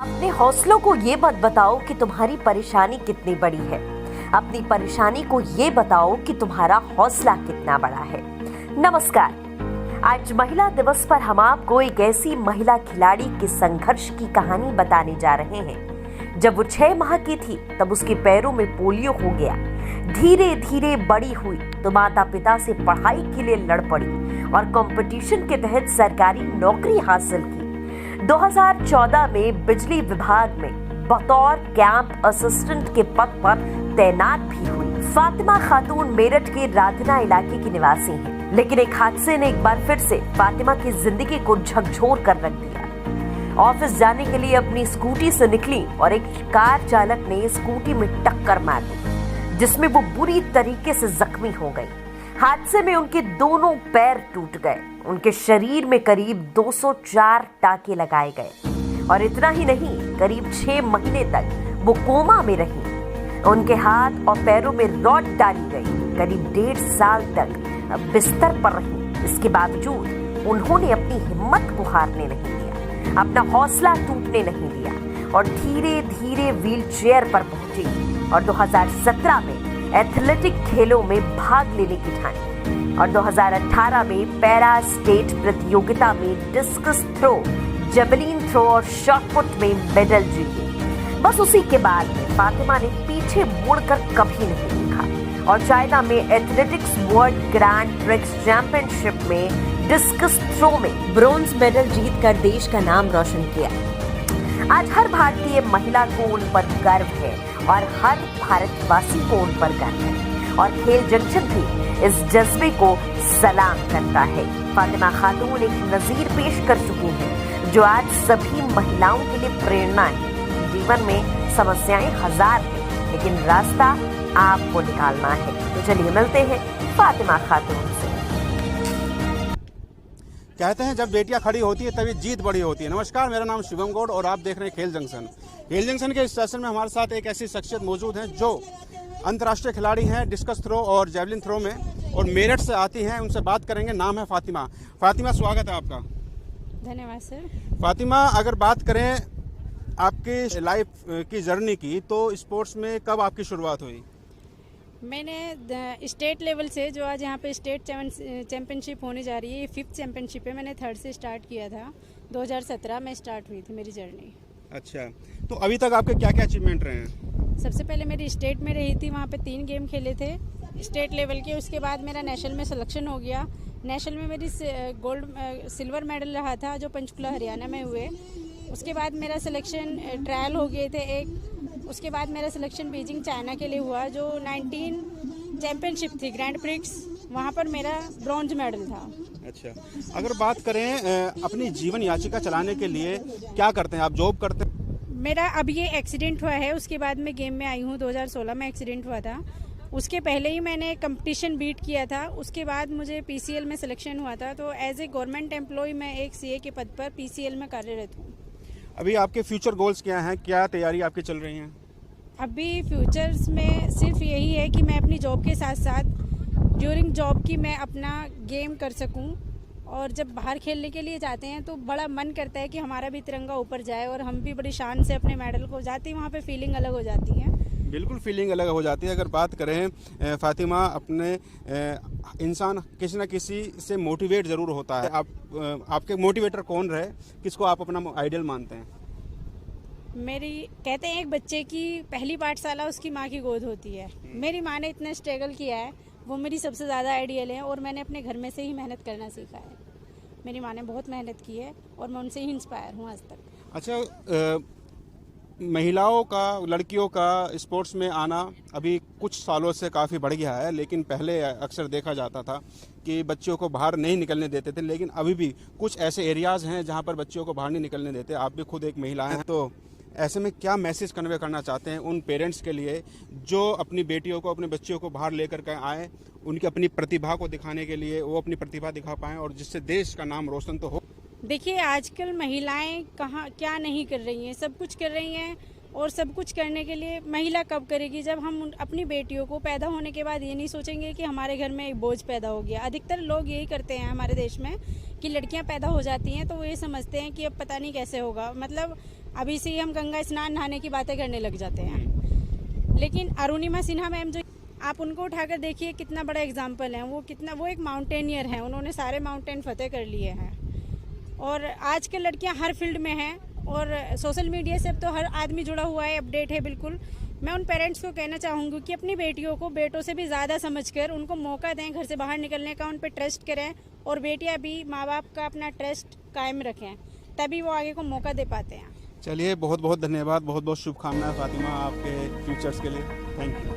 अपने हौसलों को ये मत बताओ कि तुम्हारी परेशानी कितनी बड़ी है। अपनी परेशानी को ये बताओ कि तुम्हारा हौसला कितना बड़ा है। नमस्कार। आज महिला दिवस पर हम आपको एक ऐसी महिला खिलाड़ी के संघर्ष की कहानी बताने जा रहे हैं। जब वो 6 माह की थी तब उसके पैरों में पोलियो हो गया। धीरे धीरे बड़ी हुई तो माता पिता से पढ़ाई के लिए लड़ पड़ी और कंपटीशन के तहत सरकारी नौकरी हासिल की। 2014 में बिजली विभाग में बतौर कैंप असिस्टेंट के पद पर तैनात भी हुई। फातिमा खातून मेरठ के राधना इलाके की निवासी हैं, लेकिन एक हादसे ने एक बार फिर से फातिमा की जिंदगी को झकझोर कर रख दिया। ऑफिस जाने के लिए अपनी स्कूटी से निकली और एक कार चालक ने स्कूटी में टक्कर मार दी, जिसमें वो बुरी तरीके से जख्मी हो गई। हादसे में उनके दोनों पैर टूट गए। उनके शरीर में करीब 204 टाके लगाए गए और इतना ही नहीं, करीब 6 महीने तक वो कोमा में रही। उनके हाथ और पैरों में रॉड डाली गई। करीब 1.5 साल तक बिस्तर पर रही। इसके बावजूद उन्होंने अपनी हिम्मत को हारने नहीं दिया, अपना हौसला टूटने नहीं दिया और धीरे धीरे व्हीलचेयर पर पहुंची और 2017 में एथलेटिक खेलों में भाग लेने की ठानी और 2018 में पैरा स्टेट प्रतियोगिता में डिस्कस थ्रो, जेवलिन थ्रो और शॉटपुट में मेडल जीते। बस उसी के बाद फातिमा ने पीछे मुड़कर कभी नहीं देखा और चाइना में athletics world grand prix championship में डिस्कस थ्रो में ब्रोंज मेडल जीतकर देश का नाम रोशन किया। आज हर भारतीय महिला को उन पर गर्व है और हर भारतवासी को उन पर गर्व है और खेल जंक्शन भी इस जज्बे को सलाम करता है। फातिमा खातून एक नजीर पेश कर चुकी हैं, जो आज सभी महिलाओं के लिए प्रेरणा है। जीवन में समस्याएं हजार हैं, लेकिन रास्ता आपको निकालना है। तो चलिए मिलते हैं फातिमा खातून से। कहते हैं जब बेटियां खड़ी होती है तभी जीत बड़ी होती है। नमस्कार, मेरा नाम शिवम गौड़ और आप देख रहे हैं खेल जंक्शन। खेल जंक्शन के इस सेशन में हमारे साथ एक ऐसी शख्सियत मौजूद हैं जो अंतर्राष्ट्रीय खिलाड़ी हैं डिस्कस थ्रो और जेवलिन थ्रो में और मेरठ से आती हैं। उनसे बात करेंगे। नाम है फातिमा। फातिमा, स्वागत है आपका। धन्यवाद सर। फातिमा, अगर बात करें आपकी लाइफ की जर्नी की, तो स्पोर्ट्स में कब आपकी शुरुआत हुई? मैंने स्टेट लेवल से, जो आज यहाँ पे स्टेट चैंपियनशिप होने जा रही है, ये 5th चैंपियनशिप है, मैंने 3rd से स्टार्ट किया था। 2017 में स्टार्ट हुई थी मेरी जर्नी। अच्छा, तो अभी तक आपके क्या क्या अचीवमेंट रहे हैं? सबसे पहले मेरी स्टेट में रही थी, वहाँ पे 3 गेम खेले थे स्टेट लेवल के। उसके बाद मेरा नेशनल में सिलेक्शन हो गया। नेशनल में मेरी सिल्वर मेडल रहा था, जो पंचकुला हरियाणा में हुए। उसके बाद मेरा सिलेक्शन ट्रायल हो गए थे एक। उसके बाद मेरा सिलेक्शन बीजिंग चाइना के लिए हुआ, जो 19 चैंपियनशिप थी ग्रैंड प्रिक्स, वहाँ पर मेरा ब्रॉन्ज मेडल था। अच्छा, अगर बात करें अपनी जीवन याचिका चलाने के लिए क्या करते हैं आप? जॉब करते हैं? मेरा अब ये एक्सीडेंट हुआ है, उसके बाद मैं गेम में आई हूँ। 2016 में एक्सीडेंट हुआ था। उसके पहले ही मैंने कंपटीशन बीट किया था। उसके बाद मुझे पीसीएल में सिलेक्शन हुआ था। तो एज ए गवर्नमेंट एम्प्लॉय मैं एक सीए के पद पर पीसीएल में कार्यरत हूँ। अभी आपके फ्यूचर गोल्स क्या हैं? क्या तैयारी आपकी चल रही हैं? अभी फ्यूचर्स में सिर्फ यही है कि मैं अपनी जॉब के साथ साथ ड्यूरिंग जॉब की मैं अपना गेम कर सकूं। और जब बाहर खेलने के लिए जाते हैं तो बड़ा मन करता है कि हमारा भी तिरंगा ऊपर जाए और हम भी बड़ी शान से अपने मेडल को जाते हैं। वहाँ पे फीलिंग अलग हो जाती है। बिल्कुल, फीलिंग अलग हो जाती है। अगर बात करें फातिमा, अपने इंसान किसी न किसी से मोटिवेट ज़रूर होता है। आपके मोटिवेटर कौन रहे? किसको आप अपना आइडियल मानते हैं? कहते हैं एक बच्चे की पहली पाठशाला उसकी माँ की गोद होती है। मेरी माँ ने इतना स्ट्रगल किया है, वो मेरी सबसे ज़्यादा आइडियल है और मैंने अपने घर में से ही मेहनत करना सीखा है। मेरी माँ ने बहुत मेहनत की है और मैं उनसे ही इंस्पायर हूँ आज तक। अच्छा, महिलाओं का, लड़कियों का स्पोर्ट्स में आना अभी कुछ सालों से काफ़ी बढ़ गया है, लेकिन पहले अक्सर देखा जाता था कि बच्चियों को बाहर नहीं निकलने देते थे। लेकिन अभी भी कुछ ऐसे एरियाज़ हैं जहाँ पर बच्चियों को बाहर नहीं निकलने देते। आप भी खुद एक महिला हैं, तो ऐसे में क्या मैसेज कन्वे करना चाहते हैं उन पेरेंट्स के लिए जो अपनी बेटियों को, अपने बच्चियों को बाहर लेकर के आए, उनकी अपनी प्रतिभा को दिखाने के लिए, वो अपनी प्रतिभा दिखा पाएँ और जिससे देश का नाम रोशन तो हो? देखिए, आजकल महिलाएं कहाँ क्या नहीं कर रही हैं, सब कुछ कर रही हैं। और सब कुछ करने के लिए महिला कब करेगी, जब हम अपनी बेटियों को पैदा होने के बाद ये नहीं सोचेंगे कि हमारे घर में एक बोझ पैदा हो गया। अधिकतर लोग यही करते हैं हमारे देश में कि लड़कियां पैदा हो जाती हैं तो वो ये समझते हैं कि अब पता नहीं कैसे होगा, मतलब अभी से ही हम गंगा स्नान नहाने की बातें करने लग जाते हैं। लेकिन अरुणिमा सिन्हा मैम जो आप उनको उठाकर देखिए, कितना बड़ा एग्जाम्पल है वो एक माउंटेनियर हैं, उन्होंने सारे माउंटेन फतेह कर लिए हैं। और आज के लड़कियां हर फील्ड में हैं और सोशल मीडिया से अब तो हर आदमी जुड़ा हुआ है, अपडेट है बिल्कुल। मैं उन पेरेंट्स को कहना चाहूँगी कि अपनी बेटियों को बेटों से भी ज़्यादा समझकर उनको मौका दें, घर से बाहर निकलने का, उन पर ट्रस्ट करें और बेटियां भी माँ बाप का अपना ट्रस्ट कायम रखें, तभी वो आगे को मौका दे पाते हैं। चलिए, बहुत बहुत धन्यवाद, बहुत बहुत शुभकामनाएं फातिमा आपके फ्यूचर्स के लिए। Thank you.